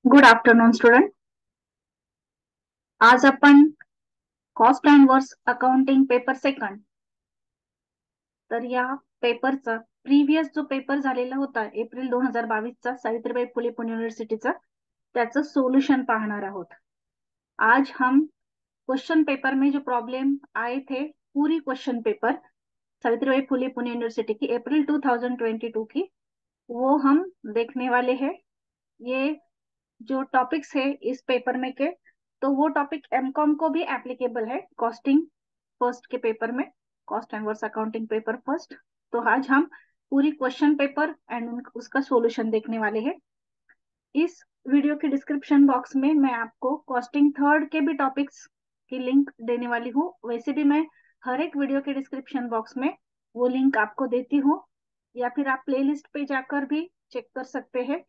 Good afternoon student. आज आपण cost and works accounting paper second, तर या पेपरचा प्रीवियस जो पेपर झालेला होता एप्रिल 2022चा सावित्रीबाई फुले पुणे युनिव्हर्सिटीचा, त्याचं सोल्यूशन पाहणार आहोत. आज हम क्वेश्चन पेपर में जो प्रॉब्लम आए थे, पूरी question paper Savitribai Phule Pune university की अप्रैल 2022 की, वो हम देखने वाले हैं. ये जो टॉपिक्स है इस पेपर में के, तो वो टॉपिक एमकॉम को भी एप्लीकेबल है कॉस्टिंग फर्स्ट के पेपर में, cost and works accounting paper first. तो आज हम पूरी क्वेश्चन पेपर एंड उसका सॉल्यूशन देखने वाले हैं. इस वीडियो के डिस्क्रिप्शन बॉक्स में मैं आपको कॉस्टिंग थर्ड के भी टॉपिक्स की लिंक देने वाली हूँ. वैसे भी मैं हर एक वीडियो के डिस्क्रिप्शन बॉक्स में वो लिंक आपको देती हूँ, या फिर आप प्लेलिस्ट पे जाकर भी चेक कर सकते हैं.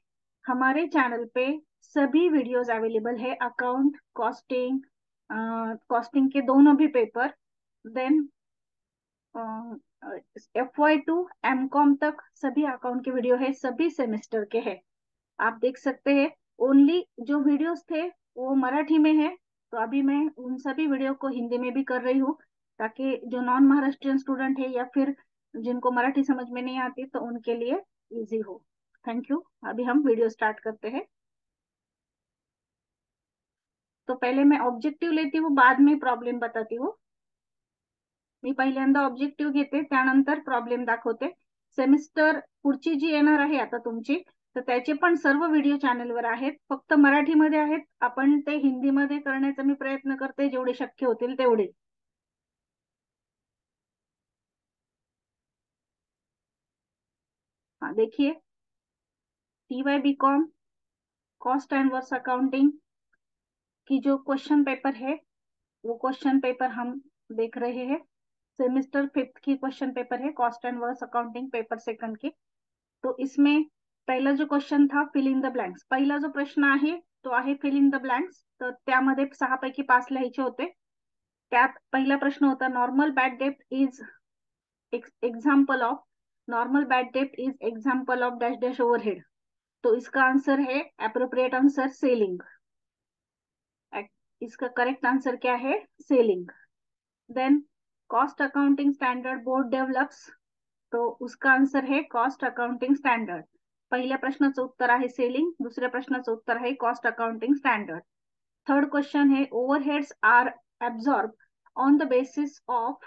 हमारे चैनल पे सभी वीडियोस अवेलेबल है, अकाउंट, कॉस्टिंग, कॉस्टिंग के दोनों भी पेपर, देन FY2 एमकॉम तक सभी अकाउंट के वीडियो है, सभी सेमेस्टर के है, आप देख सकते हैं. ओनली जो वीडियोस थे वो मराठी में है, तो अभी मैं उन सभी वीडियो को हिंदी में भी कर रही हूँ, ताकि जो नॉन महाराष्ट्रियन स्टूडेंट है या फिर जिनको मराठी समझ में नहीं आती तो उनके लिए इजी हो. Thank you. अभी हम वीडियो स्टार्ट करते हैं. तो पहले मैं ऑब्जेक्टिव्ह लेती हूँ, बाद में प्रॉब्लेम बताती हूँ. मी पहिल्यांदा ऑब्जेक्टिव्ह घेते, त्यानंतर प्रॉब्लेम दाखवते. सेमिस्टर पुढची जी येणार आहे आता तुमची, तर त्याचे पण सर्व व्हिडिओ चॅनलवर आहेत, फक्त मराठीमध्ये आहेत. आपण ते हिंदीमध्ये करण्याचा मी प्रयत्न करते, जेवढे शक्य होतील तेवढे. हाँ देखिए, TY BCom cost and works accounting की जो क्वेश्चन पेपर है, वो क्वेश्चन पेपर हम देख रहे हैं. सेमिस्टर फिफ्थ की क्वेश्चन पेपर है cost and works accounting paper second की. तो इसमें पहिला जो क्वेश्चन था फिल इन द ब्लँक्स, पहिला जो प्रश्न आहे तो आहे फिल इन द ब्लँक्स. तर त्यामध्ये 6 पैकी 5 लिहायचे होते. त्यात पहिला प्रश्न होता नॉर्मल बॅड डेप्ट is example of, normal bad डेप्ट is example of dash dash overhead. तो इसका आंसर है अप्रोप्रिएट आंसर सेलिंग. इसका करेक्ट आंसर क्या है? Selling. Then cost accounting standard board develops, तो उसका आंसर है कॉस्ट अकाउंटिंग स्टँडर्ड. पहिल्या प्रश्नाचं उत्तर आहे सेलिंग, दुसऱ्या प्रश्नाचं उत्तर आहे cost accounting standard. Third question है overheads are absorb on the basis of,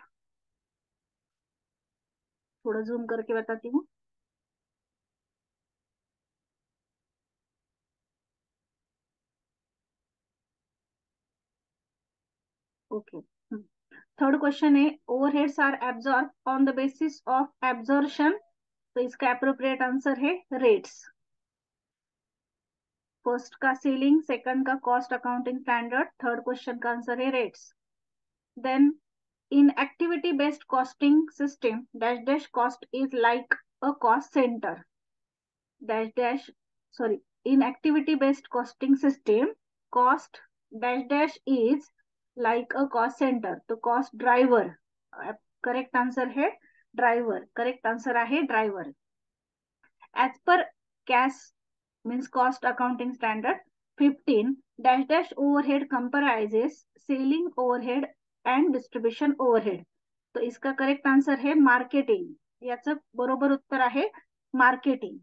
थोड़ा जूम करके बताती हूँ. ओके. थर्ड क्वेश्चन है overheads are absorb on the basis of absorption, तो इसका अप्रोप्रिएट आंसर है रेट्स. फर्स्ट का सेलिंग, सेकंड का cost accounting standard, third question का आंसर है rates. Then in activity based costing system dash dash cost is like a cost center dash dash, sorry, in activity based costing system cost dash dash is like a cost center, तो cost driver. Correct answer है driver, correct answer आहे driver. as per CAS means cost accounting standard 15 dash dash overhead comprises selling overhead and distribution overhead. तो इसका correct answer है marketing, याचं बरोबर उत्तर आहे marketing.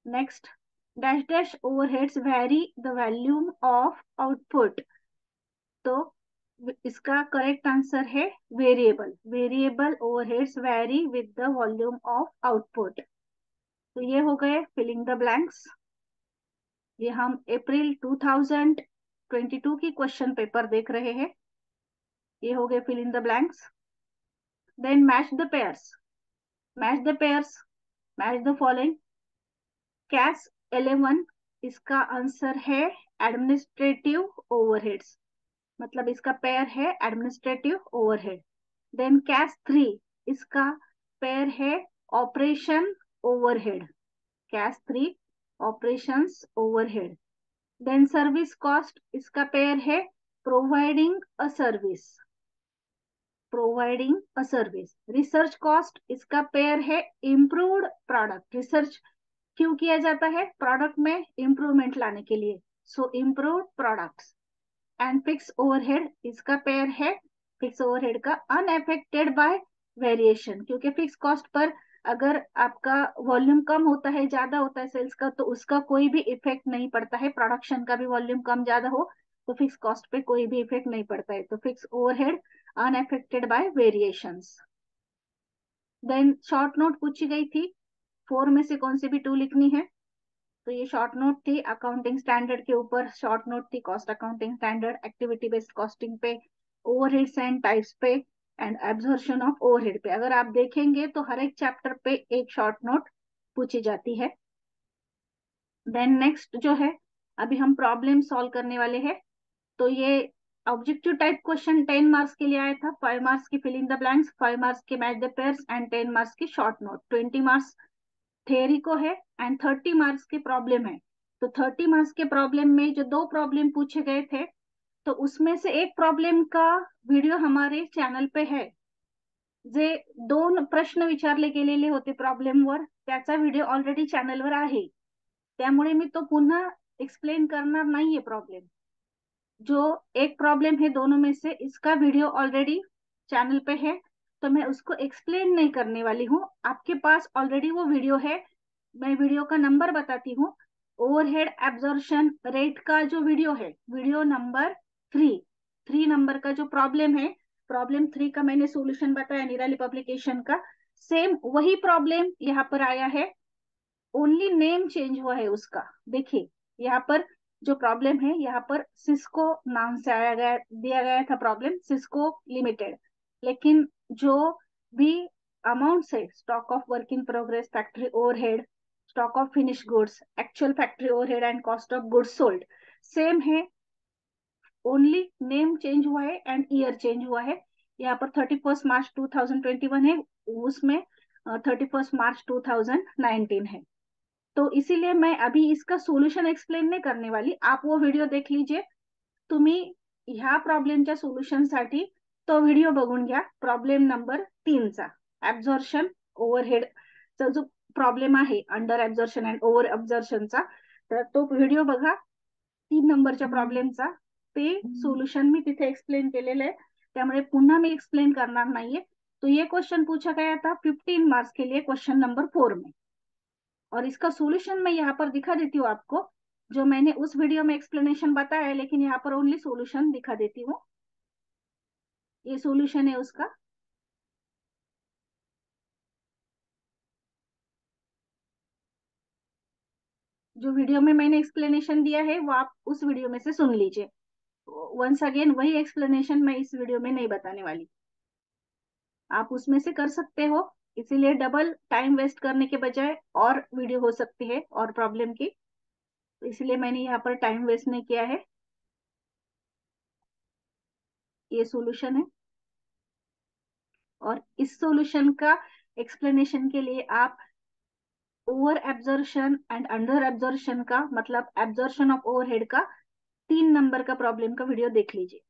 Next, dash dash overheads vary the volume of output, तो इसका करेक्ट आंसर है variable. Variable overheads vary with the volume of output. तो ये हो गए फिलिंग द ब्लैंक्स. ये हम अप्रैल 2022 की क्वेश्चन पेपर देख रहे हैं. ये हो गए fill in the blanks. Then match the pairs, match the pairs, match the following. Cash 11, इसका आंसर है एडमिनिस्ट्रेटिव ओवरहेड्स, मतलब इसका पेयर है एडमिनिस्ट्रेटिव ओवरहेड. देन कैश 3, इसका पेयर है operation overhead. Cash 3 operations overhead. Then service cost, इसका pair है providing a service, providing a service. Research cost, इसका पेयर है इम्प्रूव्ड प्रोडक्ट, रिसर्च क्यों किया जाता है? प्रोडक्ट में इंप्रूवमेंट लाने के लिए। So improve products. And fix overhead इसका पेयर है फिक्स ओवरहेड का अनअफेक्टेड बाय वेरिएशन, क्योंकि फिक्स कॉस्ट पर अगर आपका वॉल्यूम कम होता है, ज्यादा होता है सेल्स का, तो उसका कोई भी इफेक्ट नहीं पड़ता है। प्रोडक्शन का भी वॉल्यूम कम ज्यादा हो तो फिक्स कॉस्ट पे कोई भी इफेक्ट नहीं पड़ता है। तो fix overhead unaffected by variations. Then short note पूछी गई थी, फोर में से कौन सी भी टू लिखनी है। तो ये शॉर्ट नोट थी अकाउंटिंग स्टैंडर्ड के ऊपर। शॉर्ट नोट थी cost accounting standard, activity based costing पे, ओवरहेड्स एंड टाइप्स पे, एंड एब्जॉर्प्शन ऑफ ओवरहेड पे। अगर आप देखेंगे तो हर एक चैप्टर पे एक शॉर्ट नोट पूछी जाती है। देन नेक्स्ट जो है, अभी हम प्रॉब्लम सॉल्व करने वाले हैं। तो ये ऑब्जेक्टिव टाइप क्वेश्चन 10 मार्क्स के लिए आया था। 5 मार्क्स की फिलिंग द ब्लैंक्स, 5 मार्क्स के match the pairs and 10 marks की शॉर्ट नोट। 20 मार्क्स थ्योरी को है एंड 30 मार्क्स के प्रॉब्लम है। तो 30 मार्क्स के प्रॉब्लम में जो दो प्रॉब्लम पूछे गए थे, तो उसमें से एक प्रॉब्लम का व्हिडिओ हमारे चॅनल पे है। जे दोन प्रश्न विचारले गेलेले होते प्रॉब्लेमवर, त्याचा व्हिडिओ ऑलरेडी चॅनलवर आहे। त्यामुळे मी तो पुन्हा एक्सप्लेन करणार नाहीये प्रॉब्लम। जो एक प्रॉब्लम है दोनों में से, इसका वीडियो ऑलरेडी चैनल पे है, तो मैं उसको एक्सप्लेन नहीं करने वाली हूँ। आपके पास ऑलरेडी वो वीडियो है। मैं वीडियो का नंबर बताती हूँ। ओवरहेड एब्जॉर्प्शन रेट का जो वीडियो है, वीडियो नंबर 3, 3 नंबर का जो प्रॉब्लम है, प्रॉब्लम 3 का मैंने सोल्यूशन बताया निराली पब्लिकेशन का। सेम वही प्रॉब्लम यहाँ पर आया है, ओनली नेम चेंज हुआ है उसका। देखिए यहाँ पर जो प्रॉब्लम है, यहाँ पर सिस्को नाम से आया गया, दिया गया था प्रॉब्लम सिस्को लिमिटेड। लेकिन जो भी अमाउंट है, stock of work in progress, factory overhead, stock of finish goods, actual factory overhead and cost of goods sold, same है। ओनली नेम चेंज हुआ है एंड ईयर चेंज हुआ है। यहाँ पर 31 मार्च 2021 है, उसमें 31 मार्च 2019 है। तो इसीलिए मैं अभी इसका सोल्यूशन एक्सप्लेन नहीं करने वाली, आप वो व्हिडिओ देख लीजिए। तुम्ही ह्या प्रॉब्लेमच्या सोल्युशनसाठी तो व्हिडिओ बघून घ्या, प्रॉब्लेम नंबर 3चा, ऍब्झॉर्प्शन ओव्हरहेडचा जो प्रॉब्लेम आहे, अंडर ऍब्झॉर्प्शन अँड ओव्हर ऍब्झॉर्प्शनचा, तर तो व्हिडिओ बघा 3 नंबरच्या प्रॉब्लेमचा। ते सोल्यूशन मी तिथे एक्सप्लेन केलेलं आहे, त्यामुळे पुन्हा मी एक्सप्लेन करणार नाहीये। तो ये क्वेश्चन पूछा गया था 15 मार्क्स के लिए, क्वेश्चन नंबर 4 में। और इसका सॉल्यूशन मैं यहाँ पर दिखा देती हूँ आपको, जो मैंने उस वीडियो में एक्सप्लेनेशन बताया है, लेकिन यहाँ पर ओनली सॉल्यूशन दिखा देती हूँ। ये सॉल्यूशन है उसका। जो वीडियो में मैंने एक्सप्लेनेशन दिया है वो आप उस वीडियो में से सुन लीजिए। वंस अगेन वही एक्सप्लेनेशन मैं इस वीडियो में नहीं बताने वाली, आप उसमें से कर सकते हो। इसीलिए डबल टाइम वेस्ट करने के बजाय और वीडियो हो सकती है और प्रॉब्लम की, तो इसलिए मैंने यहाँ पर टाइम वेस्ट नहीं किया है। ये सॉल्यूशन है, और इस सॉल्यूशन का एक्सप्लेनेशन के लिए आप over absorption and under absorption का, मतलब एब्जॉर्प्शन ऑफ ओवरहेड का 3 नंबर का प्रॉब्लम का वीडियो देख लीजिए।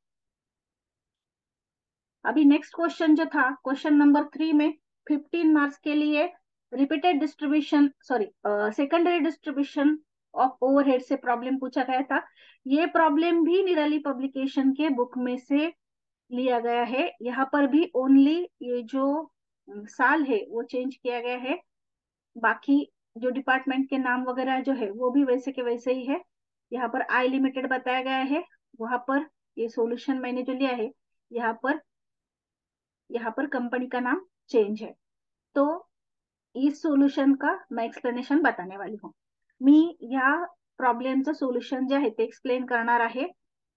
अभी नेक्स्ट क्वेश्चन जो था, क्वेश्चन नंबर 3 में 15 मार्क्स के लिए repeated distribution, sorry secondary distribution of overhead से प्रॉब्लम पूछा गया था। ये प्रॉब्लम भी निराली पब्लिकेशन के बुक में से लिया गया है। यहाँ पर भी ओनली ये जो साल है वो चेंज किया गया है, बाकी जो डिपार्टमेंट के नाम वगैरह जो है वो भी वैसे के वैसे ही है। यहाँ पर आई लिमिटेड बताया गया है, वहां पर ये सॉल्यूशन मैंने जो लिया है, यहाँ पर कंपनी का नाम चेंज है। तो इस सोल्युशन का मैं एक्सप्लेनेशन बताने वाली हूँ। मी या प्रॉब्लेमचं सोल्युशन जे आहे ते एक्सप्लेन करणार आहे,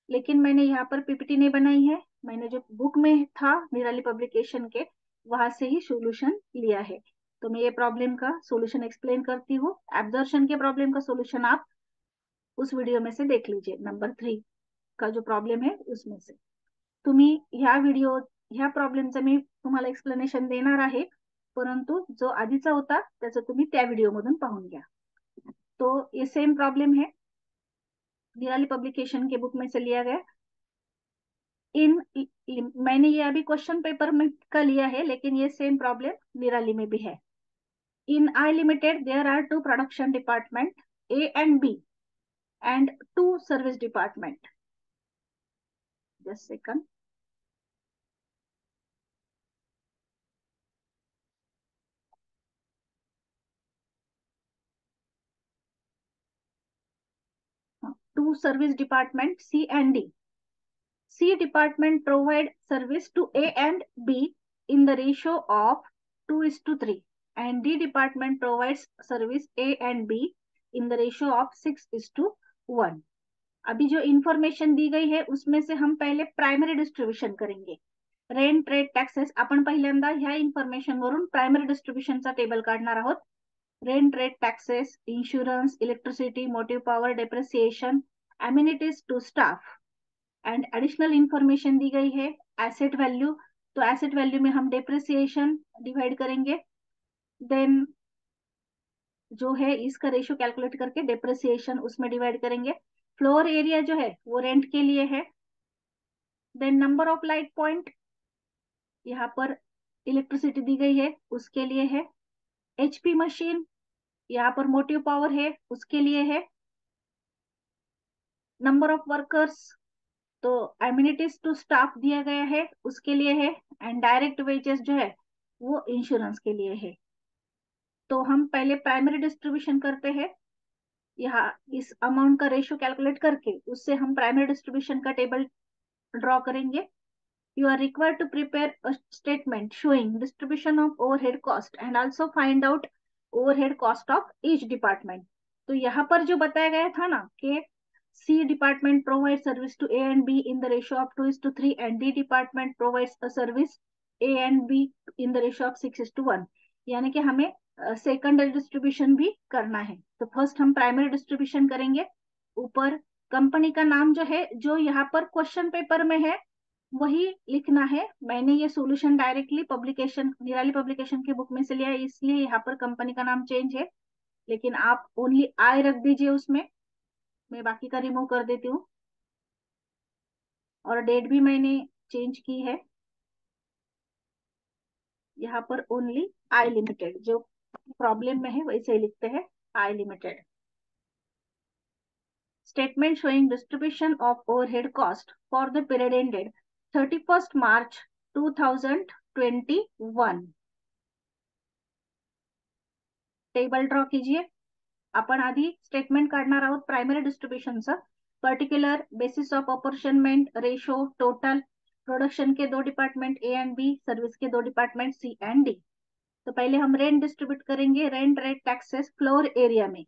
लेकिन मैंने यहाँ पर पीपीटी नहीं बनाई है। मैंने जो बुक में था निराली पब्लिकेशन के, वहां से ही सोल्यूशन लिया है। तो मैं ये प्रॉब्लम का सोल्यूशन एक्सप्लेन करती हूँ। एब्जॉर्प्शन के प्रॉब्लम का सोल्यूशन आप उस वीडियो में से देख लीजिए, नंबर 3 का जो प्रॉब्लम है उसमें से। तुम्ही ह्या प्रॉब्लेमचं मी तुम्हाला एक्सप्लेनेशन देणार आहे, परंतु जो आधीचा होता त्याचं तुम्ही त्या व्हिडिओ मधून पाहून घ्या। तो ये सेम प्रॉब्लम है, निराली पब्लिकेशन के बुक में से लिया गया। इन मैंने ये अभी क्वेश्चन पेपर में का लिया है, लेकिन ये सेम प्रॉब्लम निराली में भी है। In I Limited, there are two production department, A and B, and two service department. Just second. Two service department, C and D. C department provide service to A and B in the ratio of 2:3, and D department provides service A and B in the ratio of 6:1. अभी जो information दी गई है उसमें से हम पहले primary distribution करेंगे. रेंट रेट टॅक्सेस आपण पहिल्यांदा ह्या इन्फॉर्मेशन वरून प्रायमरी डिस्ट्रीब्युशनचा टेबल काढणार आहोत. Rent rate taxes, insurance, electricity, motive power, depreciation, amenities to staff and additional information दी गई है. एसेट वैल्यू, तो एसेट वैल्यू में हम डेप्रिसिएशन डिवाइड करेंगे. देन जो है इसका रेशियो कैलकुलेट करके डेप्रिसिएशन उसमें डिवाइड करेंगे. फ्लोर एरिया जो है वो रेंट के लिए है. Then number of light point, यहाँ पर इलेक्ट्रिसिटी दी गई है उसके लिए है. एचपी मशीन, यहाँ पर मोटिव पावर है उसके लिए है. नंबर ऑफ वर्कर्स, तो एमिनिटीज टू स्टाफ दिया गया है उसके लिए है. एंड डायरेक्ट वेजेस जो है वो इंश्योरेंस के लिए है. तो हम पहले प्राइमरी डिस्ट्रीब्यूशन करते हैं. यहाँ इस अमाउंट का रेशियो कैलकुलेट करके उससे हम प्राइमरी डिस्ट्रीब्यूशन का टेबल ड्रॉ करेंगे. You are required to prepare a statement showing distribution of overhead cost and also find out overhead cost of each department. तो यहाँ पर जो बताया गया था ना कि C department provides service to A and B in the ratio of 2:3 and D department provides a service A and B in the ratio of 6:1. यानी कि हमें सेकेंडरी डिस्ट्रीब्यूशन भी करना है. तो फर्स्ट हम प्राइमरी डिस्ट्रीब्यूशन करेंगे. ऊपर कंपनी का नाम जो है जो यहाँ पर क्वेश्चन पेपर में है वही लिखना है. मैंने ये सॉल्यूशन डायरेक्टली पब्लिकेशन, निराली पब्लिकेशन की बुक में से लिया है, इसलिए यहाँ पर कंपनी का नाम चेंज है. लेकिन आप ओनली आई रख दीजिए उसमें. मैं बाकी का रिमूव कर देती हूँ. और डेट भी मैंने चेंज की है. यहाँ पर ओनली आई लिमिटेड, जो प्रॉब्लम में है वैसे ही लिखते हैं, आई limited. Statement showing distribution of overhead cost for the period ended 31st March 2021. Table draw कीजिए. आपण आधी स्टेटमेंट काढणार आहोत प्रायमरी डिस्ट्रीब्युशनचं. Particular, basis of apportionment, ratio, total, production के दो department A and B, service के दो डिपार्टमेंट सी एंड डी. तो पहले हम रेंट डिस्ट्रीब्यूट करेंगे. Rent rate taxes floor area में.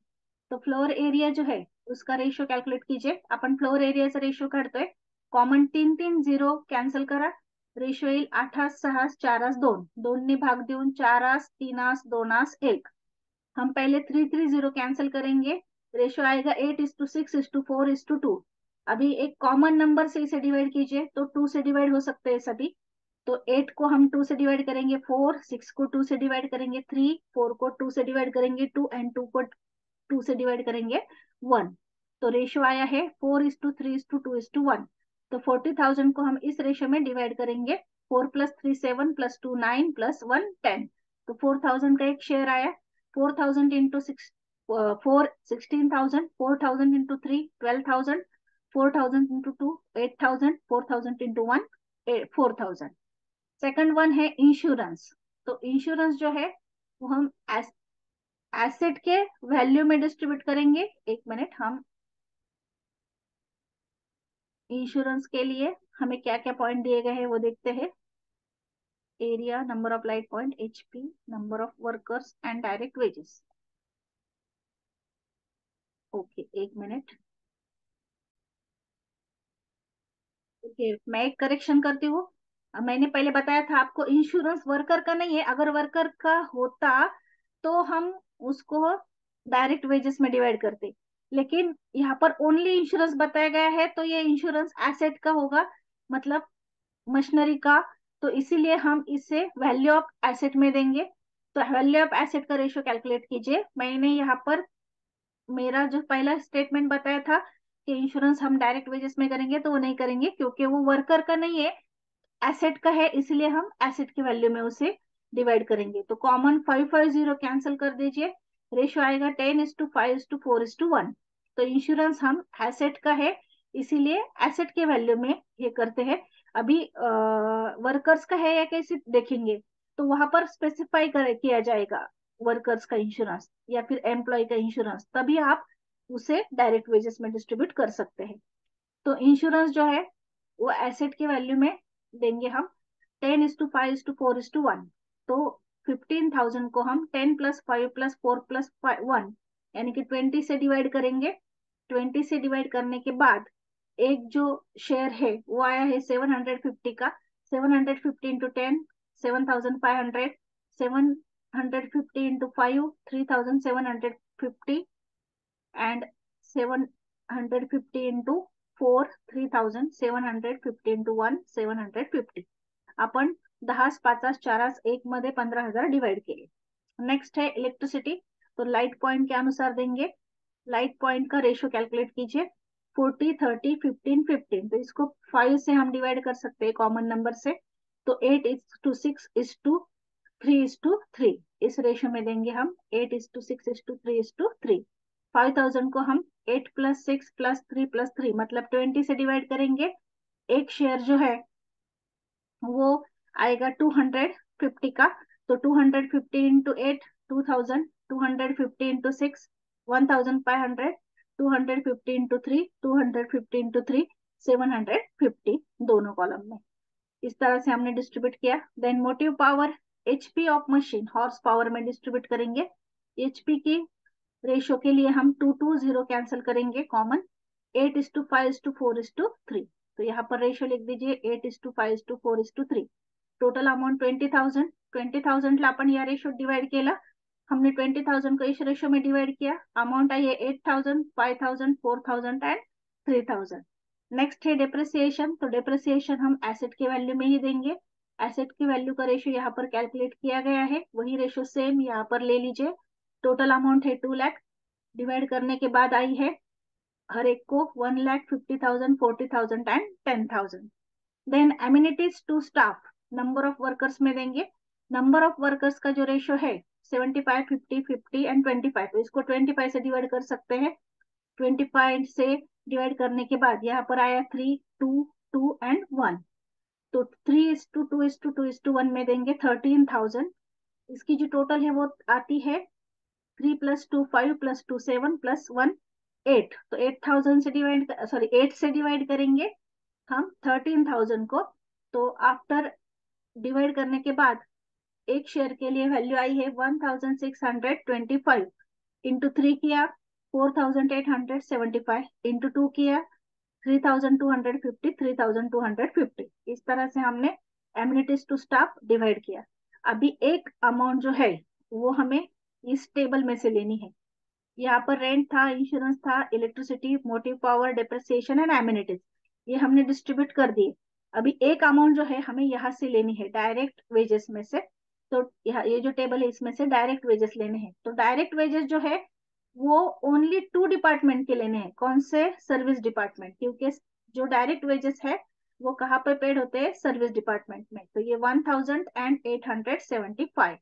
तो फ्लोर एरिया जो है उसका रेशियो कैलकुलेट कीजिए. आपण फ्लोर एरियाचा रेशियो काढतोय. कॉमन 3-3-0 कॅन्सल करा. रेशियो येईल 8:6:4:2. 2 ने भाग देऊन 4:3:2:1. हम पहले 3:3:0 कैंसिल करेंगे. रेशियो आएगा 8:6:4:2. अभी एक कॉमन नंबर से इसे डिवाइड कीजिए. तो 2 से डिवाइड हो सकते हैं सभी. तो 8 को हम 2 से डिवाइड करेंगे 4, 6 को 2 से डिवाइड करेंगे 3, 4 को 2 से डिवाइड करेंगे 2 एंड 2 को 2 से डिवाइड करेंगे 1. तो रेशियो आया है 4:3:2:1. तो 40,000 को हम इस रेशियो में डिवाइड करेंगे. 4 + 3 7 + 2 9 + 1 10. तो 4,000 का एक शेयर आया. 4,000 into 4 16,000, 4,000 into 3 12,000, 4,000 into 2 8,000, 4,000 into 1 4,000. Second one है इंश्योरेंस. तो इंश्योरेंस जो है वो हम एसेट के वैल्यू में डिस्ट्रीब्यूट करेंगे. एक मिनट, हम इंश्योरेंस के लिए हमें क्या क्या पॉइंट दिए गए हैं वो देखते हैं. Area, number of light point, HP, number of workers and direct wages. Okay, एक मिनट. ओके, मैं एक करेक्शन करती हूँ. मैंने पहले बताया था आपको इंश्योरेंस वर्कर का नहीं है. अगर वर्कर का होता तो हम उसको डायरेक्ट वेजेस में डिवाइड करते. लेकिन यहाँ पर ओनली इंश्योरेंस बताया गया है तो ये इंश्योरेंस एसेट का होगा, मतलब मशीनरी का. तो इसीलिए हम इसे वैल्यू ऑफ एसेट में देंगे. तो वैल्यू ऑफ एसेट का रेशियो कैलकुलेट कीजिए. मैंने यहाँ पर मेरा जो पहला स्टेटमेंट बताया था कि इंश्योरेंस हम डायरेक्ट वेजेस में करेंगे, तो वो नहीं करेंगे क्योंकि वो वर्कर का नहीं है, एसेट का है. इसलिए हम एसेट की वैल्यू में उसे डिवाइड करेंगे। तो कॉमन 550 कैंसिल कर दीजिए, रेशियो आएगा 10:5:4:1। तो इंश्योरेंस हम एसेट का है, इसीलिए एसेट के वैल्यू में ये करते हैं। अभी वर्कर्स का है या कैसे देखेंगे, तो वहां पर स्पेसिफाई किया जाएगा वर्कर्स का इंश्योरेंस या फिर एम्प्लॉय का इंश्योरेंस, तभी आप उसे डायरेक्ट वेजेस में डिस्ट्रीब्यूट कर सकते हैं। तो इंश्योरेंस जो है वो एसेट के वैल्यू में देंगे हम 10:5:4:1। तो 15,000 को हम 10+5+4+1 यानी कि 20 से डिवाइड करेंगे। 20 से डिवाइड करने के बाद एक जो शेयर है वो आया है 750 का। 750 into 10 7,500, 750 into 5 3,750 and 750 into 4 3,000, 750 into 1 750। आपण 10 5 4 1 मध्ये 15,000 डिवाइड केले। नेक्स्ट है इलेक्ट्रिसिटी, तो लाइट पॉइंट के अनुसार देंगे। लाइट पॉइंट का रेशियो कैलकुलेट कीजिए 40 30 15 15। तो इसको 5 से हम डिवाइड कर सकते हैं कॉमन नंबर से। तो 8:6:3:3 इस रेशियो में देंगे हम 8:6:3:3। 5,000 को हम 8+6+3+3 मतलब 20 से डिवाइड करेंगे। एक शेयर जो है वो आएगा 250 का। तो 250 इंटू 8 2,000, 250 इंटू 6 1,500, 250 इंटू 3 250 इंटू 3 750 दोनों कॉलम में। इस तरह से हमने डिस्ट्रीब्यूट किया। Then motive power HP of machine horse power में डिस्ट्रीब्यूट करेंगे। एचपी की रेशियो के लिए हम 220 कैंसिल करेंगे कॉमन। 8:5:4:3। तो यहाँ पर रेशियो लिख दीजिए 8:5:4:3। Total amount 20,000। 20,000 ला आपण या रेशियो डिवाइड केला। हमने 20,000 को इस रेशियो में डिवाइड किया। अमाउंट आई है 8,000 5,000 4,000 एंड 3,000। नेक्स्ट है डेप्रिसिएशन, तो डेप्रिसिएशन हम एसेट के वैल्यू में ही देंगे। एसेट की वैल्यू का रेशियो यहाँ पर कैलकुलेट किया गया है, वही रेशियो सेम यहाँ पर ले लीजिए। टोटल अमाउंट है 2 लाख, डिवाइड करने के बाद आई है हर एक को 1,50,000 40,000 and 10,000। Then amenities to staff number of workers में देंगे। नंबर ऑफ वर्कर्स का जो रेशियो है 75 50 50 एंड 25, तो इसको 25 से डिवाइड कर सकते हैं। 25 से डिवाइड करने के बाद यहाँ पर आया 3 2 2 एंड 1। तो 3:2:2:1 में देंगे 13,000। इसकी जो टोटल है वो आती है 3+2 5+2 7+1 8। तो 8,000 से डिवाइड 8 से डिवाइड करेंगे हम 13,000 को। तो आफ्टर डिवाइड करने के बाद एक शेयर के लिए वैल्यू आई है 1,625। इंटू 3 किया 4,875, इंटू 2 किया 3,250 3,250। इस तरह से हमने एमिनिटीज टू स्टाफ डिवाइड किया। अभी एक अमाउंट जो है वो हमें इस टेबल में से लेनी है। यहाँ पर रेंट था, इंश्योरेंस था, electricity, motive power, depreciation and amenities, ये हमने डिस्ट्रीब्यूट कर दिए। अभी एक अमाउंट जो है हमें यहाँ से लेनी है डायरेक्ट वेजेस में से। तो यहाँ ये जो टेबल है इसमें से डायरेक्ट वेजेस लेने हैं। तो डायरेक्ट वेजेस जो है वो ओनली 2 डिपार्टमेंट के लेने हैं। कौन से? सर्विस डिपार्टमेंट, क्योंकि जो डायरेक्ट वेजेस है वो कहाँ पर पेड होते हैं? सर्विस डिपार्टमेंट में। तो ये 1,875।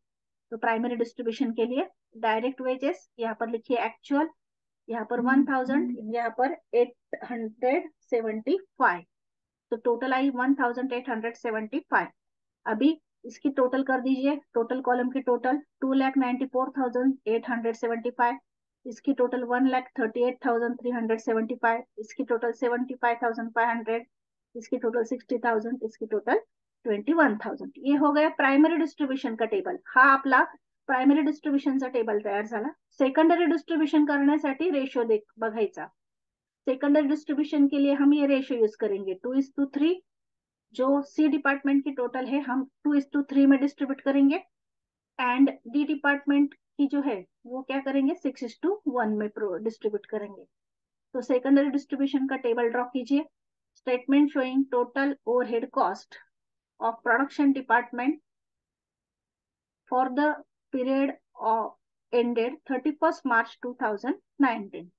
तो प्राइमरी डिस्ट्रीब्यूशन के लिए डायरेक्ट वेजेस यहाँ पर लिखिए एक्चुअल, यहाँ पर 1,000, यहाँ पर 875। तो टोटल आई 1,875। अभी इसकी टोटल कर दीजिए, टोटल कॉलम की टोटल 2,94,875। इसकी टोटल 1,38,375। इसकी टोटल 75,500। इसकी टोटल 60,000। इसकी टोटल 21,000। ये हो गया प्राइमरी डिस्ट्रीब्युशन का टेबल। हा आपला प्रायमरी डिस्ट्रीब्युशनचा टेबल तयार झाला। सेकंडरी डिस्ट्रीब्यूशन करण्यासाठी रेशो बघायचा। सेकंडरी डिस्ट्रीब्यूशन के लिए हम ये रेशो यूज करेंगे 2:3। जो सी डिपार्टमेंट की टोटल है हम 2:3 में डिस्ट्रीब्यूट करेंगे। एंड डी डिपार्टमेंट की जो है वो क्या करेंगे 6:1 में डिस्ट्रीब्यूट करेंगे। तो सेकंडरी डिस्ट्रीब्यूशन का टेबल ड्रॉ कीजिए। Statement showing total overhead cost of production department for the period ended 31st March 2019।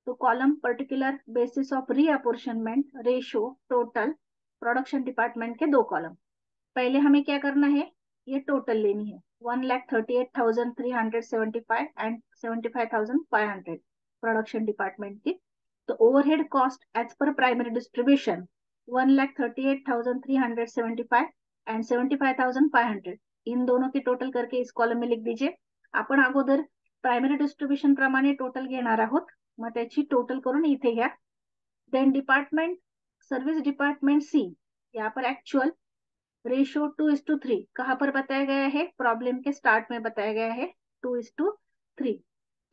तो column particular basis of reapportionment ratio total production department के 2 कॉलम। पहले हमें क्या करना है, ये टोटल लेनी है 1,38,375 एंड 75,500 प्रोडक्शन डिपार्टमेंट की। तो overhead cost as per primary distribution 1,38,375 and 75,500 इन दोनों की टोटल करके इस कॉलम में लिख दीजिए। आपण अगोदर प्रायमरी डिस्ट्रीब्युशन प्रमाणे टोटल घेणार आहोत, मग त्याची टोटल करून इथे घ्या। Then department service department C, यहाँ पर एक्चुअल रेशियो 2:3 कहाँ पर बताया गया है, प्रॉब्लम के स्टार्ट में बताया गया है 2:3।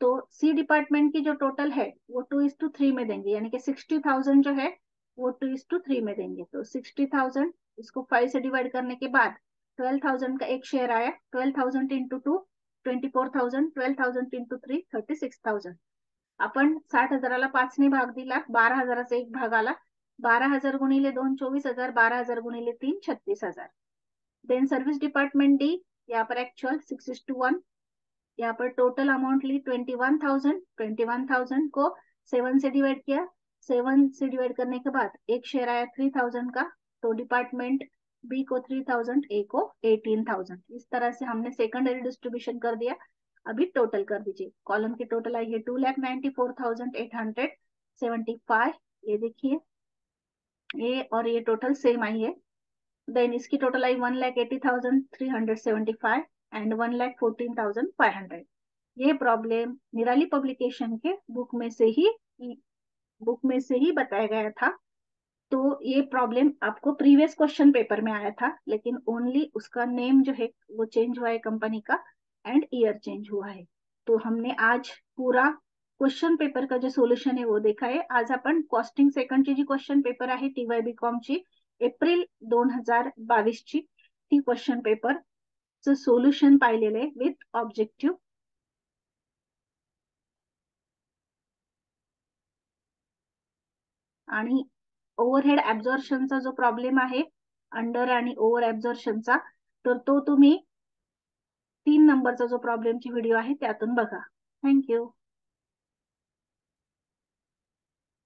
तो सी डिपार्टमेंट की जो टोटल है वो 2:3 में देंगे, यानी कि 60,000 जो है वो 2:3 में देंगे। तो 60,000 इसको 5 से डिवाइड करने के बाद 12,000 का एक शेयर आया, 12,000 इंटू 2 24,000, 12,000 इंटू 3 36,000। आपण 60,000ला 5 ने भाग दिला, 12,000चा एक भाग आला, 12,000 गुणिले 2 24,000, 12,000 गुणिले 3 36,000। देन सर्विस डिपार्टमेंट डी, यहाँ पर एक्चुअल 6:1, यहाँ पर टोटल अमाउंट ली 21,000, 21,000 को 7 से डिवाइड किया, 7 से डिवाइड करने के बाद एक शेयर आया 3,000 का, तो डिपार्टमेंट बी को 3,000, ए को 18,000। इस तरह से हमने सेकेंडरी डिस्ट्रीब्यूशन कर दिया। अभी टोटल कर दीजिए, कॉलम की टोटल आई है 2,94,875, ये देखिए ये और ये टोटल सेम आई है। देन इसकी टोटल आई 1,80,375 एंड 1,14,500। ये प्रॉब्लम निराली पब्लिकेशन के बुक में से ही बताया गया था। तो ये प्रॉब्लम आपको प्रीवियस क्वेश्चन पेपर में आया था, लेकिन ओनली उसका नेम जो है वो चेंज हुआ है कंपनी का, एंड ईयर चेंज हुआ है। तो हमने आज पूरा क्वेश्चन पेपर का जो सोल्यूशन है वो देखा आहे। आज आपण कॉस्टिंग सेकंडची जी क्वेश्चन पेपर आहे TYB कॉमची एप्रिल 2022 ची, ती क्वेश्चन पेपर चं सोल्युशन पाहिलेलं आहे विथ ऑब्जेक्टिव्ह। आणि ओव्हरहेड ऍब्झॉर्प्शनचा जो प्रॉब्लेम आहे अंडर आणि ओव्हर ऍब्झॉर्प्शनचा, तर तो तुम्ही 3 नंबरचा जो प्रॉब्लेमची व्हिडिओ आहे त्यातून बघा। थँक्यू।